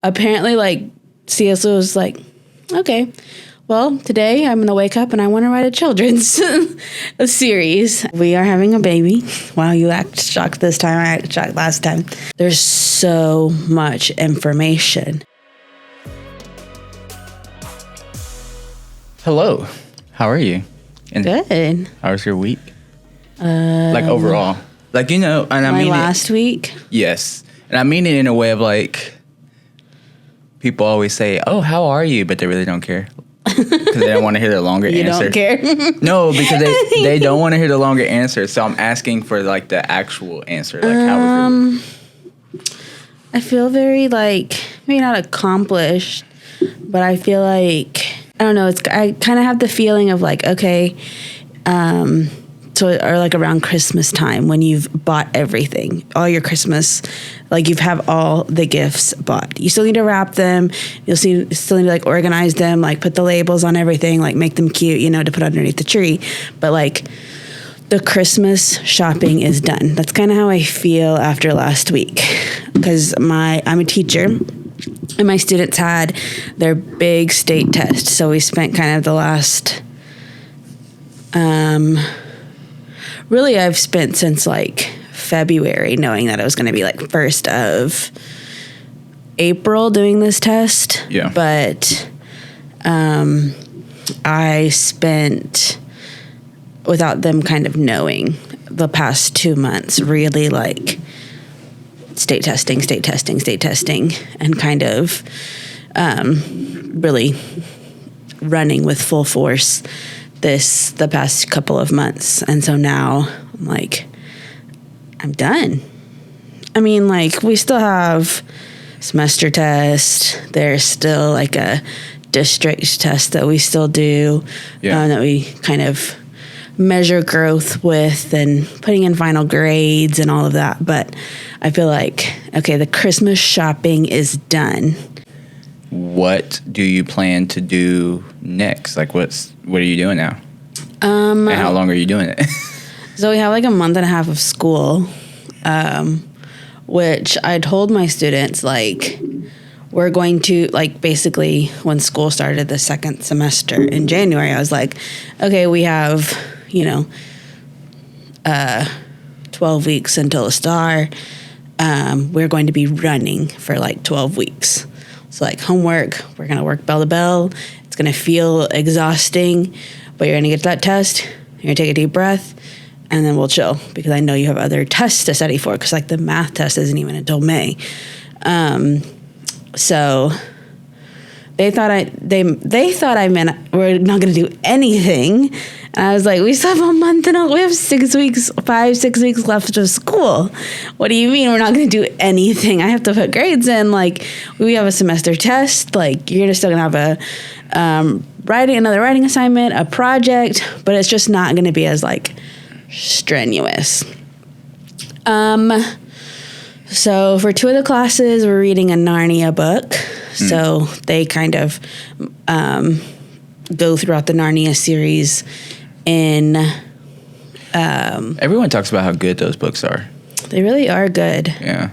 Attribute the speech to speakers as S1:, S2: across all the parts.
S1: apparently, like, C.S. Lewis was like, okay, well, today I'm going to wake up and I want to write a children's series. We are having a baby. Wow, you act shocked this time. I acted shocked last time. There's so much information.
S2: Hello. How are you? And
S1: Good.
S2: how was your week? Like overall. Like, you know, and I mean
S1: last week?
S2: Yes. And I mean it in a way of like, people always say, oh, how are you? But they really don't care. Because they don't want to hear the longer answer.
S1: You don't care?
S2: No, because they don't want to hear the longer answer. So I'm asking for like the actual answer. Like, how was your week?
S1: I feel very like, maybe not accomplished, but I feel like, I don't know, I kind of have the feeling of like, okay, or like around Christmas time when you've bought everything, all your Christmas, like you have all the gifts bought. You still need to wrap them. You'll still need to like organize them, like put the labels on everything, like make them cute, you know, to put underneath the tree. But like the Christmas shopping is done. That's kind of how I feel after last week, because I'm a teacher. And my students had their big state test. So we spent kind of the last, really I've spent since like February knowing that it was going to be like 1st of April doing this test.
S2: Yeah.
S1: But I spent, without them kind of knowing, the past 2 months really like state testing, and kind of really running with full force the past couple of months. And so now I'm like, I'm done. I mean, like, we still have semester test. There's still like a district test that we still do, that we kind of measure growth with and putting in final grades and all of that. But I feel like, okay, the Christmas shopping is done.
S2: What do you plan to do next? Like, what are you doing now? And how long are you doing it?
S1: So we have like a month and a half of school, which I told my students, like, we're going to, like, basically when school started the second semester in January, I was like, okay, we have, 12 weeks until the STAR. We're going to be running for like 12 weeks. So like homework, we're going to work bell to bell. It's going to feel exhausting, but you're going to get to that test. You're going to take a deep breath, and then we'll chill, because I know you have other tests to study for, because like the math test isn't even until May. So they thought I meant we're not going to do anything. And I was like, we still have a month and we have 6 weeks left of school. What do you mean we're not going to do anything? I have to put grades in. Like, we have a semester test. Like, you're still going to have another writing assignment, a project, but it's just not going to be as like strenuous. So for 2 of the classes, we're reading a Narnia book. So they kind of go throughout the Narnia series in...
S2: Everyone talks about how good those books are.
S1: They really are good.
S2: Yeah.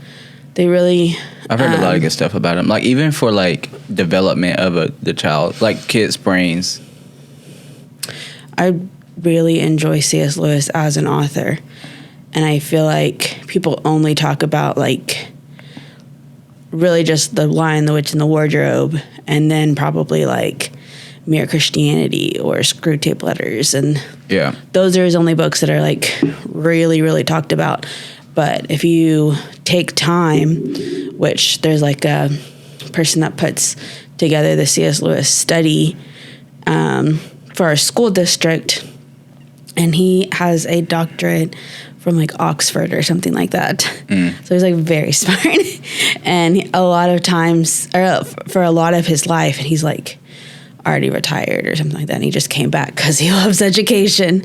S1: They really...
S2: I've heard a lot of good stuff about them. Like, even for, like, development of the child. Like, kids' brains.
S1: I really enjoy C.S. Lewis as an author. And I feel like people only talk about, like, really just The Lion, the Witch, and the Wardrobe, and then probably, like, Mere Christianity or Screwtape Letters. And those are his only books that are, like, really, really talked about. But if you take time, which there's, like, a person that puts together the C.S. Lewis study for our school district, and he has a doctorate from like Oxford or something like that. So he's like very smart. And a lot of times, or for a lot of his life, and he's like already retired or something like that. And he just came back because he loves education.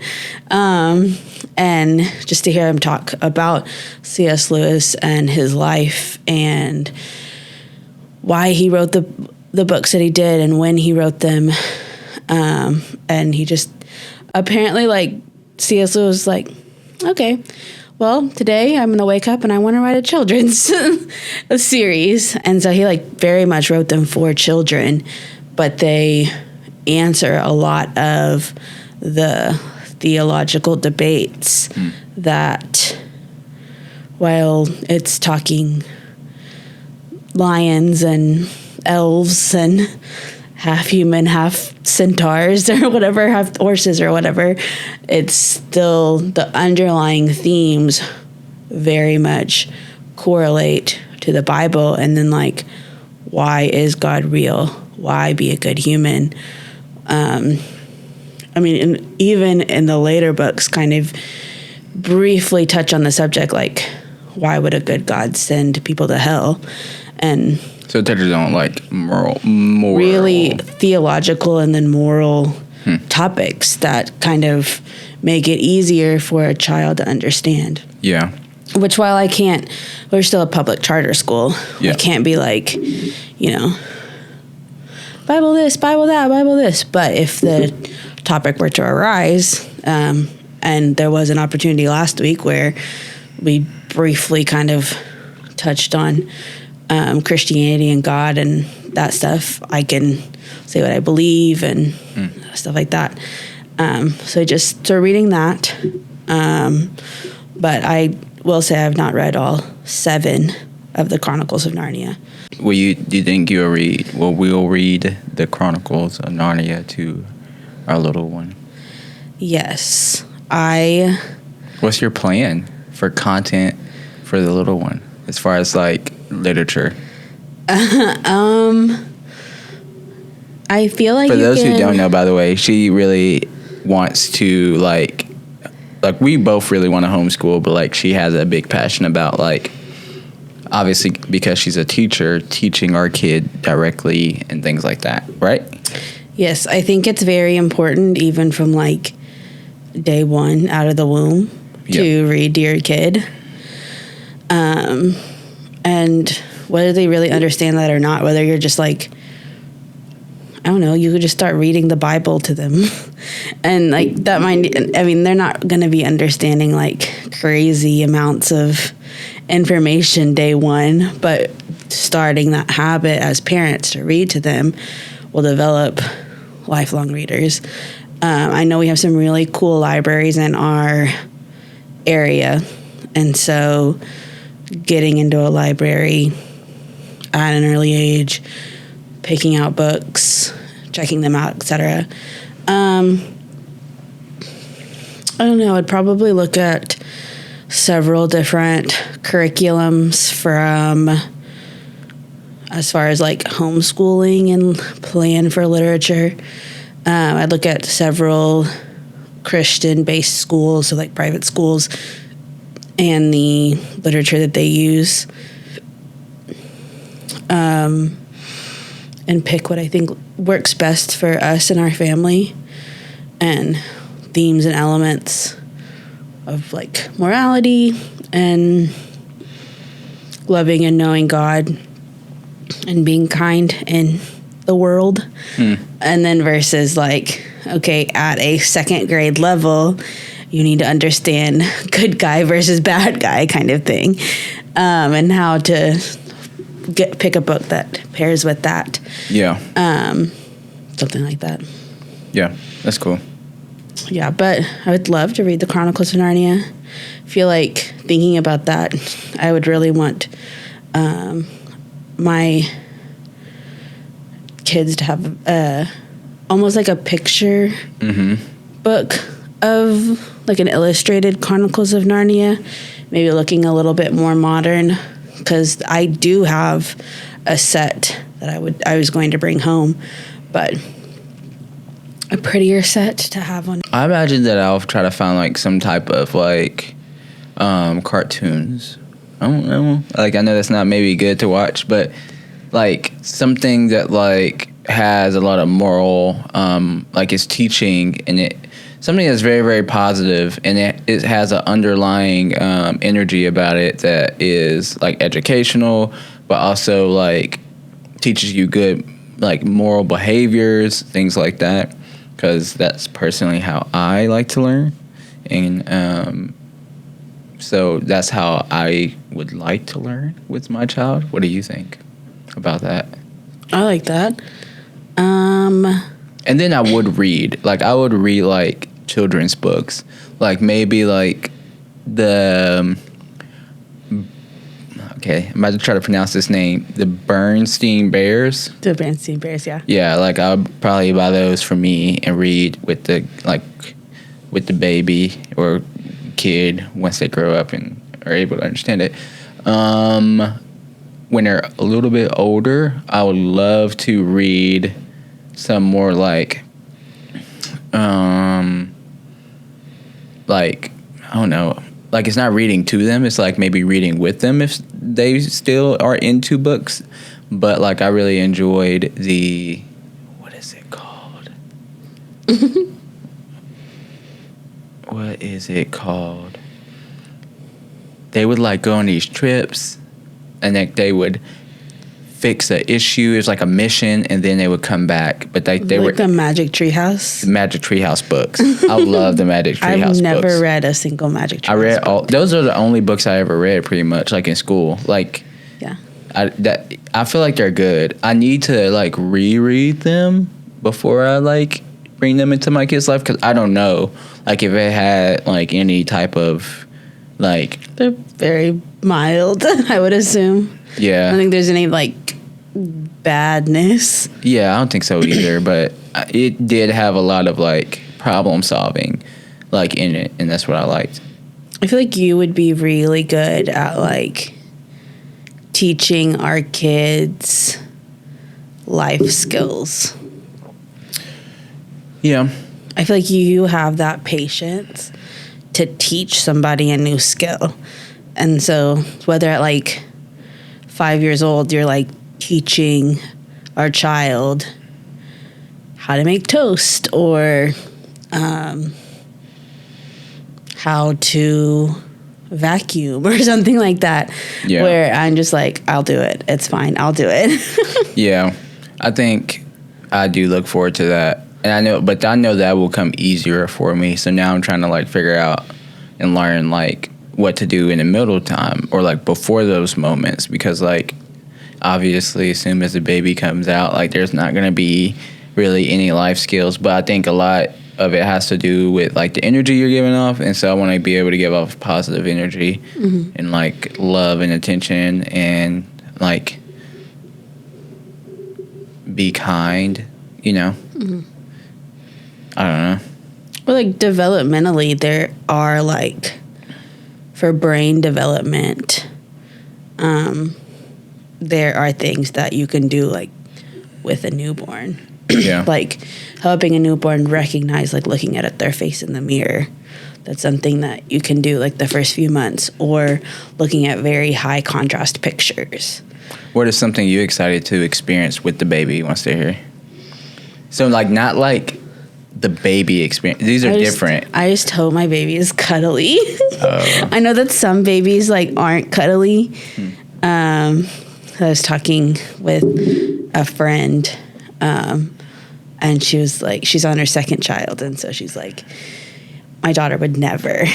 S1: And just to hear him talk about C.S. Lewis and his life and why he wrote the books that he did and when he wrote them. And he just apparently, like, C.S. Lewis was like, okay, well, today I'm going to wake up and I want to write a children's a series. And so he like very much wrote them for children, but they answer a lot of the theological debates that, while it's talking lions and elves and half human, half centaurs or whatever, half horses or whatever, it's still the underlying themes very much correlate to the Bible. And then like, why is God real? Why be a good human? I mean, even in the later books kind of briefly touch on the subject, like why would a good God send people to hell? And
S2: so it touches on like moral,
S1: really theological and then moral topics that kind of make it easier for a child to understand.
S2: Yeah.
S1: Which, while I can't, we're still a public charter school.
S2: Yeah.
S1: I can't be like, you know, Bible this, Bible that, Bible this. But if the topic were to arise, and there was an opportunity last week where we briefly kind of touched on Christianity and God and that stuff, I can say what I believe and stuff like that. So just so reading that. But I will say I've not read all 7 of the Chronicles of Narnia.
S2: Do you think you'll read? Well, we'll read the Chronicles of Narnia to our little one.
S1: Yes,
S2: What's your plan for content for the little one, as far as like literature?
S1: I feel like
S2: for those who don't know, by the way, she really wants to like we both really want to homeschool, but like she has a big passion about like, obviously because she's a teacher, teaching our kid directly and things like that, right?
S1: Yes, I think it's very important, even from like day 1 out of the womb, to read to your kid. And whether they really understand that or not, whether you're just like, I don't know, you could just start reading the Bible to them. And like that might, I mean, they're not going to be understanding like crazy amounts of information day 1, but starting that habit as parents to read to them will develop lifelong readers. I know we have some really cool libraries in our area, and so getting into a library at an early age, picking out books, checking them out, etc. I don't know, I'd probably look at several different curriculums from as far as like homeschooling and plan for literature. I'd look at several Christian-based schools, so like private schools, and the literature that they use, and pick what I think works best for us and our family, and themes and elements of like morality and loving and knowing God and being kind in the world. And then versus like, okay, at a 2nd grade level, you need to understand good guy versus bad guy kind of thing, and how to pick a book that pairs with that.
S2: Yeah.
S1: Something like that.
S2: Yeah, that's cool.
S1: Yeah, but I would love to read the Chronicles of Narnia. I feel like thinking about that, I would really want my kids to have almost like a picture book of like an illustrated Chronicles of Narnia, maybe looking a little bit more modern, because I do have a set that I was going to bring home, but a prettier set to have on.
S2: I imagine that I'll try to find like some type of like cartoons. I don't know. Like, I know that's not maybe good to watch, but like something that like has a lot of moral, like it's teaching, and it something that's very, very positive, and it has an underlying energy about it that is like educational, but also like teaches you good like moral behaviors, things like that, because that's personally how I like to learn. And So that's how I would like to learn with my child. What do you think about that?
S1: I like that.
S2: And then I would read. Like, I would read, like, children's books. Like, maybe, like, the... Okay, I'm about to try to pronounce this name. The Bernstein Bears.
S1: The Bernstein Bears, yeah.
S2: Yeah, like, I would probably buy those for me and read with the, like, with the baby or kid once they grow up and are able to understand it. When they're a little bit older, I would love to read some more like I don't know, like it's not reading to them, it's like maybe reading with them if they still are into books. But like I really enjoyed the, what is it called? What is it called? They would like go on these trips and like they would fix an issue. It was like a mission, and then they would come back. But they
S1: like
S2: were
S1: the Magic Treehouse.
S2: Magic Treehouse books. I love the Magic Treehouse books.
S1: I've never read a single Magic Treehouse.
S2: I read all. Those are the only books I ever read, pretty much, like in school. Like,
S1: yeah,
S2: I feel like they're good. I need to like reread them before I like bring them into my kids' life, because I don't know like if it had like any type of like.
S1: They're very mild, I would assume.
S2: Yeah.
S1: I don't think there's any like badness.
S2: Yeah, I don't think so either, but it did have a lot of like problem solving like in it, and that's what I liked.
S1: I feel like you would be really good at like teaching our kids life skills.
S2: Yeah.
S1: I feel like you have that patience to teach somebody a new skill. And so whether at like 5 years old, you're like teaching our child how to make toast or how to vacuum or something like that.
S2: Yeah.
S1: Where I'm just like, I'll do it. It's fine. I'll do it.
S2: Yeah. I think I do look forward to that. And I know that will come easier for me. So now I'm trying to like figure out and learn like what to do in the middle time or like before those moments, because like obviously as soon as the baby comes out, like there's not going to be really any life skills. But I think a lot of it has to do with like the energy you're giving off. And so I want to be able to give off positive energy and like love and attention and like be kind, you know? I don't know.
S1: Well, like developmentally, there are like for brain development, there are things that you can do like with a newborn.
S2: Yeah.
S1: Like helping a newborn recognize, like looking at their face in the mirror. That's something that you can do like the first few months, or looking at very high contrast pictures.
S2: What is something you excited to experience with the baby once they're here? So like not like the baby experience. These are different.
S1: I just hope my baby is cuddly. I know that some babies like aren't cuddly. I was talking with a friend, and she was like, she's on her second child, and so she's like, my daughter would never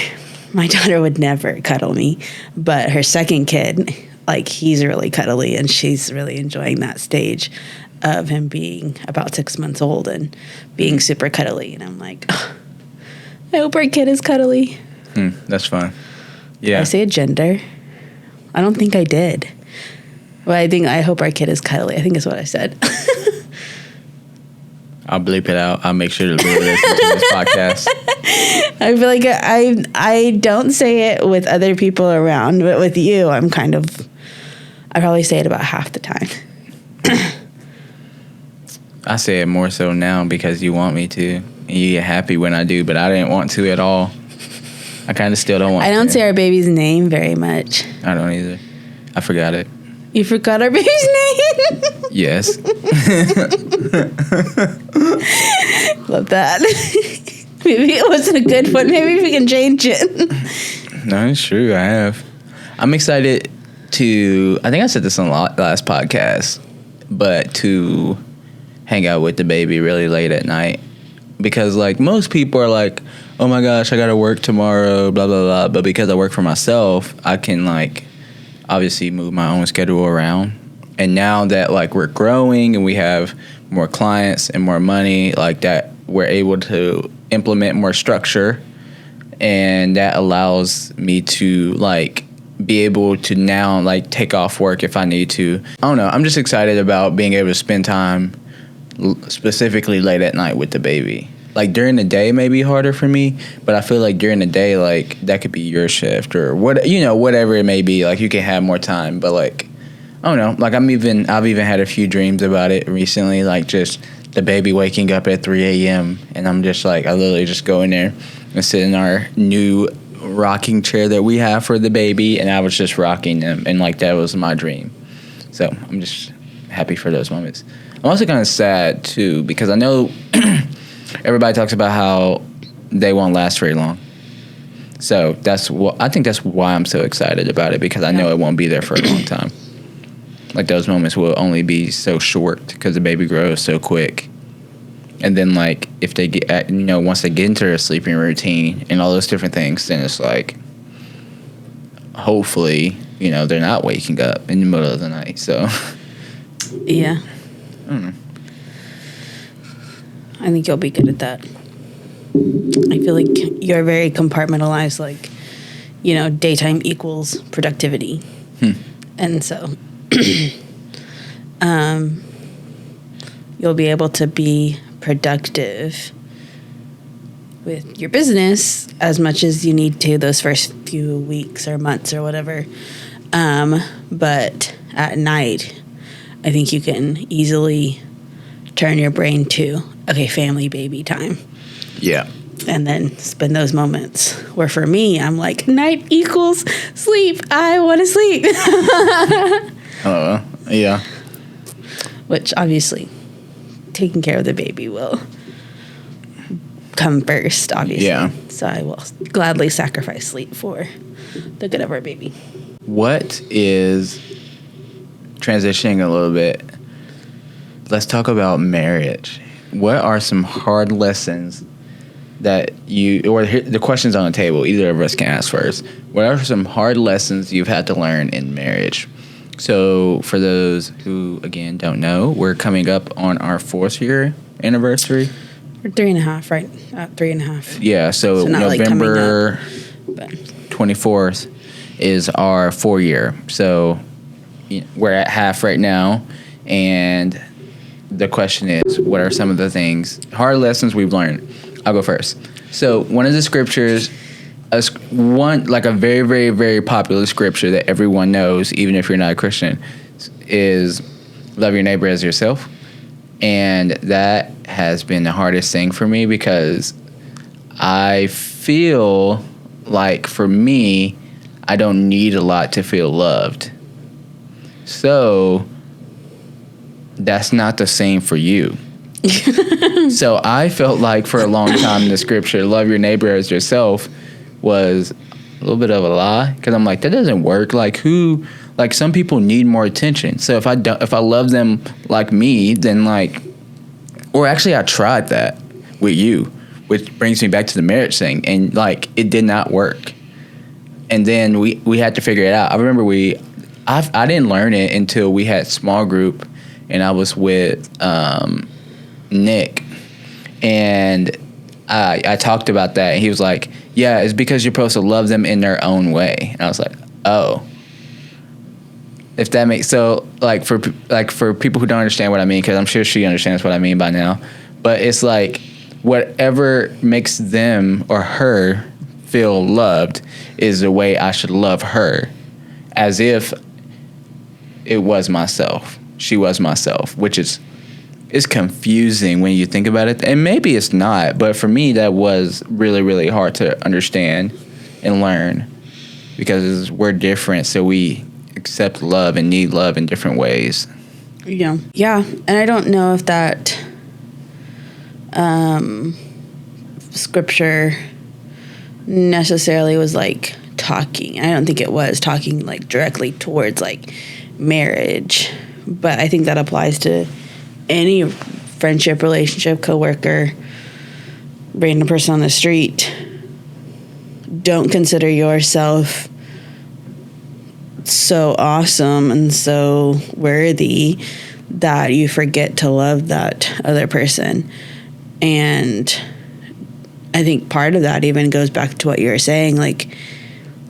S1: cuddle me, but her second kid, like he's really cuddly, and she's really enjoying that stage of him being about 6 months old and being super cuddly. And I'm like, oh, I hope our kid is cuddly.
S2: That's fun. Yeah.
S1: Did I say a gender? I don't think I did. Well, I hope our kid is cuddly. I think is what I said.
S2: I'll bleep it out. I'll make sure to listen to this podcast.
S1: I feel like I don't say it with other people around, but with you, I probably say it about half the time.
S2: I say it more so now because you want me to, and you get happy when I do, but I didn't want to at all. I kind of still don't want to.
S1: I don't say our baby's name very much.
S2: I don't either. I forgot it.
S1: You forgot our baby's name?
S2: Yes.
S1: Love that. Maybe it wasn't a good one. Maybe we can change it.
S2: No, it's true. I have. I'm excited to, I think I said this on the last podcast, but to hang out with the baby really late at night. because like most people are like, oh my gosh, I gotta work tomorrow, blah blah blah. But because I work for myself, I can like obviously move my own schedule around. And now that like we're growing and we have more clients and more money, like that, we're able to implement more structure, and that allows me to like be able to now like take off work if I need to. I don't know. I'm just excited about being able to spend time specifically late at night with the baby. Like during the day may be harder for me, but I feel like during the day, like that could be your shift or what, you know, whatever it may be. Like you can have more time, but like, I don't know. Like I've even had a few dreams about it recently, like just the baby waking up at 3 a.m. and I'm just like, I literally just go in there and sit in our new rocking chair that we have for the baby, and I was just rocking them, and like that was my dream. So I'm just happy for those moments. I'm also kind of sad too, because I know everybody talks about how they won't last very long. So I think that's why I'm so excited about it, because I know it won't be there for a long time. Like those moments will only be so short because the baby grows so quick. And then like if they get, you know, once they get into their sleeping routine and all those different things, then it's like hopefully, you know, they're not waking up in the middle of the night. So
S1: yeah,
S2: I don't know.
S1: I think you'll be good at that. I feel like you're very compartmentalized, like, you know, daytime equals productivity. And so you'll be able to be productive with your business as much as you need to those first few weeks or months or whatever. But at night, I think you can easily turn your brain to, okay, family baby time.
S2: Yeah.
S1: And then spend those moments where for me, I'm like, night equals sleep. I want to sleep.
S2: Yeah.
S1: Which obviously taking care of the baby will come first, obviously.
S2: Yeah.
S1: So I will gladly sacrifice sleep for the good of our baby.
S2: What is, transitioning a little bit, let's talk about marriage. What are some hard lessons that the question's on the table, either of us can ask first. What are some hard lessons you've had to learn in marriage? So for those who, again, don't know, we're coming up on our 4th year anniversary.
S1: We're 3.5, right? 3.5.
S2: Yeah, so November 24th is our 4 year. So we're at half right now, and the question is, what are some of the hard lessons we've learned? I'll go first. So one of the scriptures, a very, very, very popular scripture that everyone knows, even if you're not a Christian, is love your neighbor as yourself. And that has been the hardest thing for me, because I feel like for me, I don't need a lot to feel loved. So that's not the same for you. So I felt like for a long time the scripture, love your neighbor as yourself, was a little bit of a lie, because I'm like, that doesn't work. Like some people need more attention. So if I love them like me, then like, or actually I tried that with you, which brings me back to the marriage thing, and like it did not work. And then we had to figure it out. I remember I didn't learn it until we had small group, and I was with Nick, and I talked about that, and he was like, yeah, it's because you're supposed to love them in their own way. And I was like, oh, if that makes, so like for people who don't understand what I mean, because I'm sure she understands what I mean by now, but it's like whatever makes them or her feel loved is the way I should love her, as if it was myself. She was myself, which is confusing when you think about it. And maybe it's not, but for me, that was really, really hard to understand and learn, because we're different. So we accept love and need love in different ways.
S1: Yeah. Yeah. And I don't know if that scripture necessarily was like talking. I don't think it was talking like directly towards like marriage, but I think that applies to any friendship, relationship, coworker, random person on the street, don't consider yourself so awesome and so worthy that you forget to love that other person. And I think part of that even goes back to what you were saying, like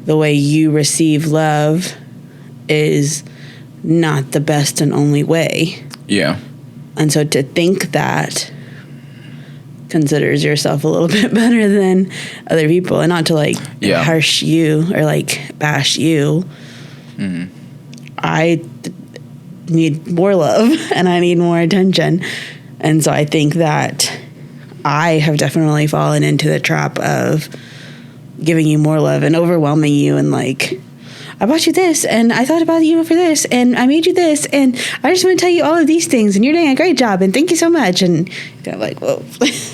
S1: the way you receive love is not the best and only way.
S2: Yeah.
S1: And so to think that considers yourself a little bit better than other people, and not to like harsh you or like bash you. Mm-hmm. I need more love and I need more attention. And so I think that I have definitely fallen into the trap of giving you more love and overwhelming you and like, I bought you this and I thought about you for this and I made you this and I just want to tell you all of these things and you're doing a great job and thank you so much. And kind of like, whoa.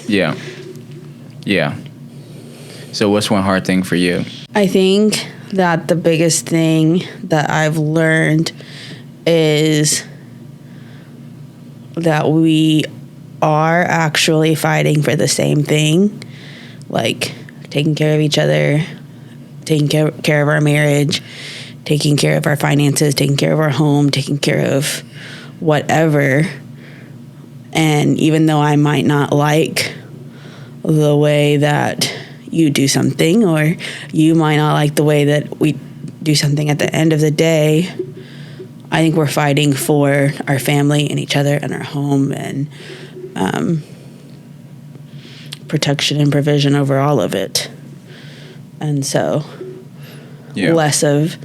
S2: Yeah. Yeah. So what's one hard thing for you?
S1: I think that the biggest thing that I've learned is that we are actually fighting for the same thing, like taking care of each other, taking care of our marriage, taking care of our finances, taking care of our home, taking care of whatever. And even though I might not like the way that you do something, or you might not like the way that we do something, at the end of the day, I think we're fighting for our family and each other and our home and protection and provision over all of it. And so less of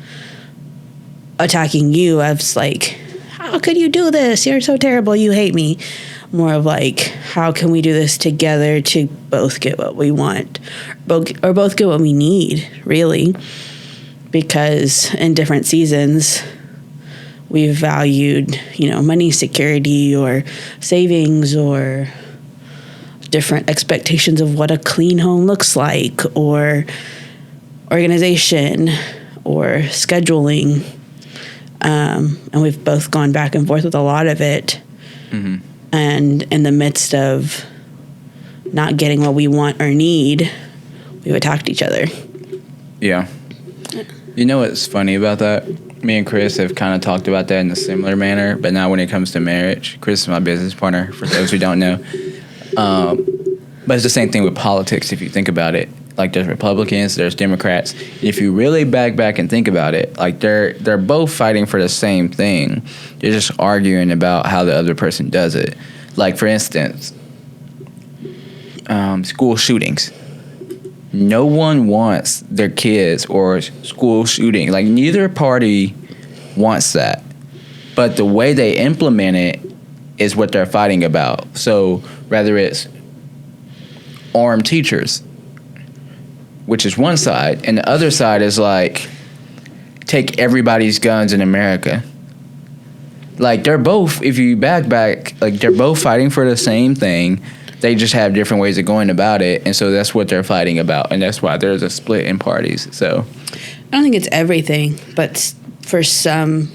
S1: attacking you as like, how could you do this? You're so terrible. You hate me. More of like, how can we do this together to both get what we want or both get what we need, really? Because in different seasons, we've valued, money security or savings or different expectations of what a clean home looks like or organization or scheduling. And we've both gone back and forth with a lot of it. Mm-hmm. And in the midst of not getting what we want or need, we've attacked each other.
S2: Yeah. You know what's funny about that? Me and Chris have kind of talked about that in a similar manner, but now when it comes to marriage, Chris is my business partner, for those who don't know. But it's the same thing with politics, if you think about it. Like, there's Republicans, there's Democrats. If you really back and think about it, like, they're both fighting for the same thing. They're just arguing about how the other person does it. Like, for instance, school shootings. No one wants their kids or school shooting. Like, neither party wants that. But the way they implement it is what they're fighting about. So, whether it's armed teachers, which is one side, and the other side is like, take everybody's guns in America. Like, they're both, if you back, like, they're both fighting for the same thing. They just have different ways of going about it, and so that's what they're fighting about, and that's why there's a split in parties. So,
S1: I don't think it's everything, but for some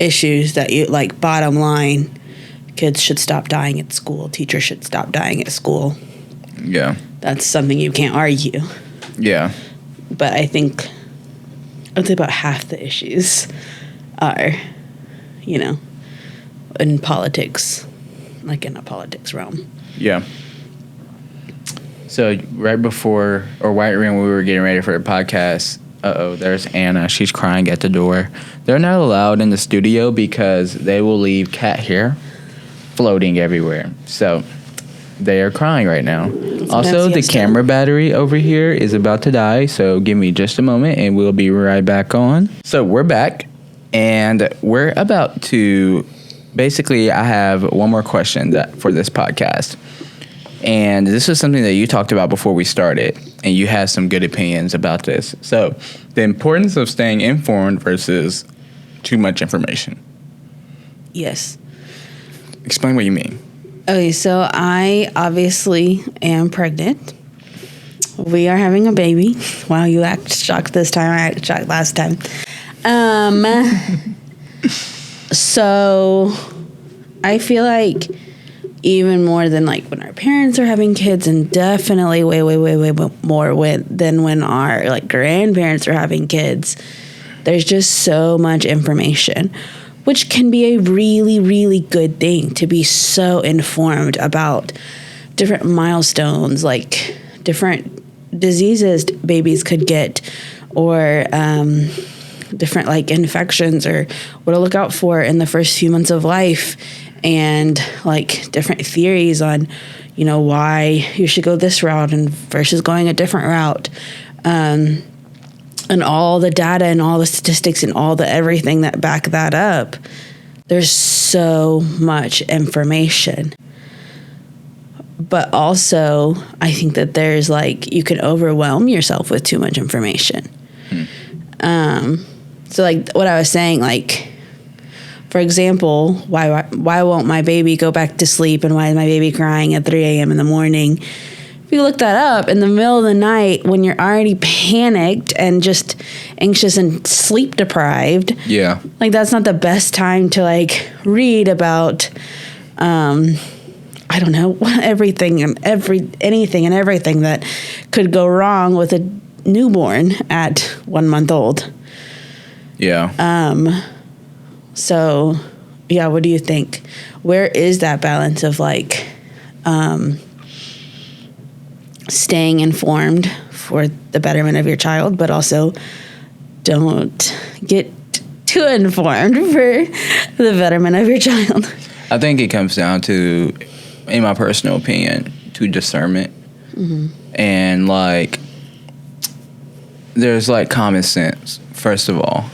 S1: issues that you, like, bottom line, kids should stop dying at school, teachers should stop dying at school.
S2: Yeah.
S1: That's something you can't argue.
S2: Yeah.
S1: But I think, I'd say about half the issues are, in politics, like in a politics realm.
S2: Yeah. So right before, or right when we were getting ready for the podcast, there's Anna. She's crying at the door. They're not allowed in the studio because they will leave cat hair floating everywhere. So they are crying right now. Also, the camera battery over here is about to die, so give me just a moment and we'll be right back on. So we're back, and we're about to, basically, I have one more question for this podcast. And this is something that you talked about before we started, and you had some good opinions about this. So, the importance of staying informed versus too much information.
S1: Yes.
S2: Explain what you mean.
S1: Okay, so I obviously am pregnant. We are having a baby. Wow, you act shocked this time. I act shocked last time. So I feel like even more than like when our parents are having kids, and definitely way more than when our like grandparents are having kids. There's just so much information, which can be a really, really good thing, to be so informed about different milestones, like different diseases babies could get, or different like infections, or what to look out for in the first few months of life, and like different theories on, you know, why you should go this route and versus going a different route. And all the data and all the statistics and all the everything that back that up. There's so much information. But also, I think that there's like, you can overwhelm yourself with too much information. So like what I was saying, like, for example, why won't my baby go back to sleep, and why is my baby crying at 3 a.m. in the morning? If you look that up in the middle of the night when you're already panicked and just anxious and sleep deprived, like that's not the best time to like read about, I don't know, everything and anything and everything that could go wrong with a newborn at 1 month old. So, yeah, what do you think? Where is that balance of like staying informed for the betterment of your child, but also don't get too informed for the betterment of your child?
S2: I think it comes down to, in my personal opinion, to discernment. And like, there's like common sense, first of all.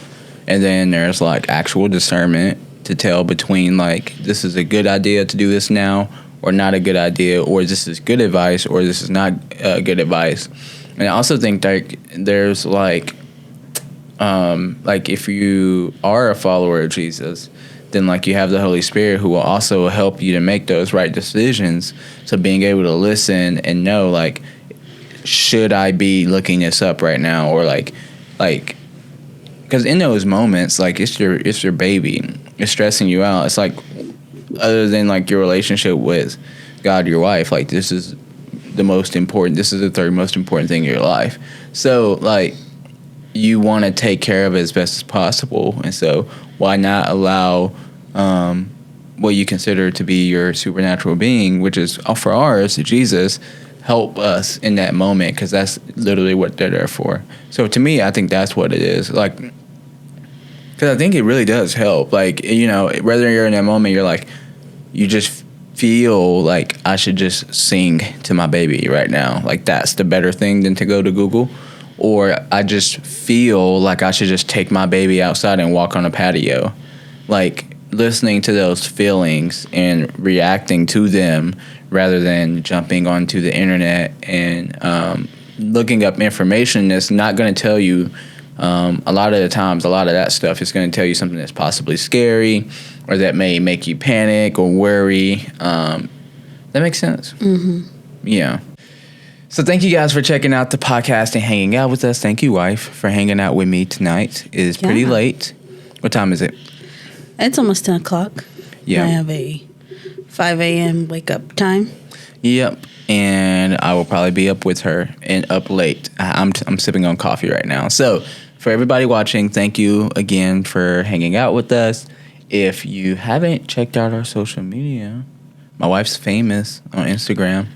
S2: And then there's like actual discernment to tell between like, this is a good idea to do this now, or not a good idea, or this is good advice, or this is not good advice. And I also think that there's like if you are a follower of Jesus, then like you have the Holy Spirit who will also help you to make those right decisions. So being able to listen and know like, should I be looking this up right now, or like, because in those moments, like it's your baby, it's stressing you out. It's like, other than like your relationship with God, your wife, like this is the third most important thing in your life. So like, you want to take care of it as best as possible, and so why not allow what you consider to be your supernatural being, which is for ours, Jesus, help us in that moment, because that's literally what they're there for. So to me, I think that's what it is. Like, because I think it really does help. Like, you know, whether you're in that moment, you're like, you just feel like I should just sing to my baby right now. Like, that's the better thing than to go to Google. Or I just feel like I should just take my baby outside and walk on a patio. Like, listening to those feelings and reacting to them rather than jumping onto the internet and looking up information that's not going to tell you, a lot of the times, a lot of that stuff is going to tell you something that's possibly scary or that may make you panic or worry. That makes sense. Yeah. So thank you guys for checking out the podcast and hanging out with us. Thank you, wife, for hanging out with me tonight. It is pretty late. What time is it?
S1: It's almost 10 o'clock.
S2: Yeah.
S1: I have a 5 a.m. wake up time.
S2: Yep. And I will probably be up with her and up late. I'm sipping on coffee right now. So for everybody watching, thank you again for hanging out with us. If you haven't checked out our social media, my wife's famous on Instagram.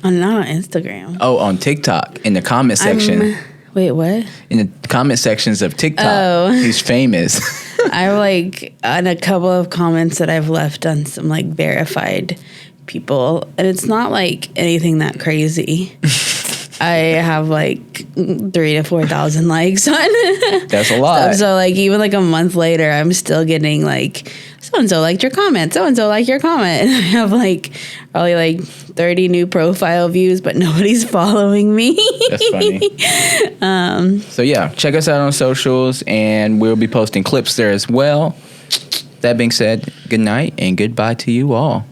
S1: I'm not on Instagram.
S2: Oh, on TikTok in the comment section.
S1: Wait, what?
S2: In the comment sections of TikTok, he's famous.
S1: I like on a couple of comments that I've left on some like verified people, and it's not like anything that crazy. I have like 3,000 to 4,000 likes on.
S2: That's a lot.
S1: So like even like a month later, I'm still getting like, so and so liked your comment. So and so liked your comment. And I have like probably like 30 new profile views, but nobody's following me.
S2: That's funny. So yeah, check us out on socials, and we'll be posting clips there as well. That being said, good night and goodbye to you all.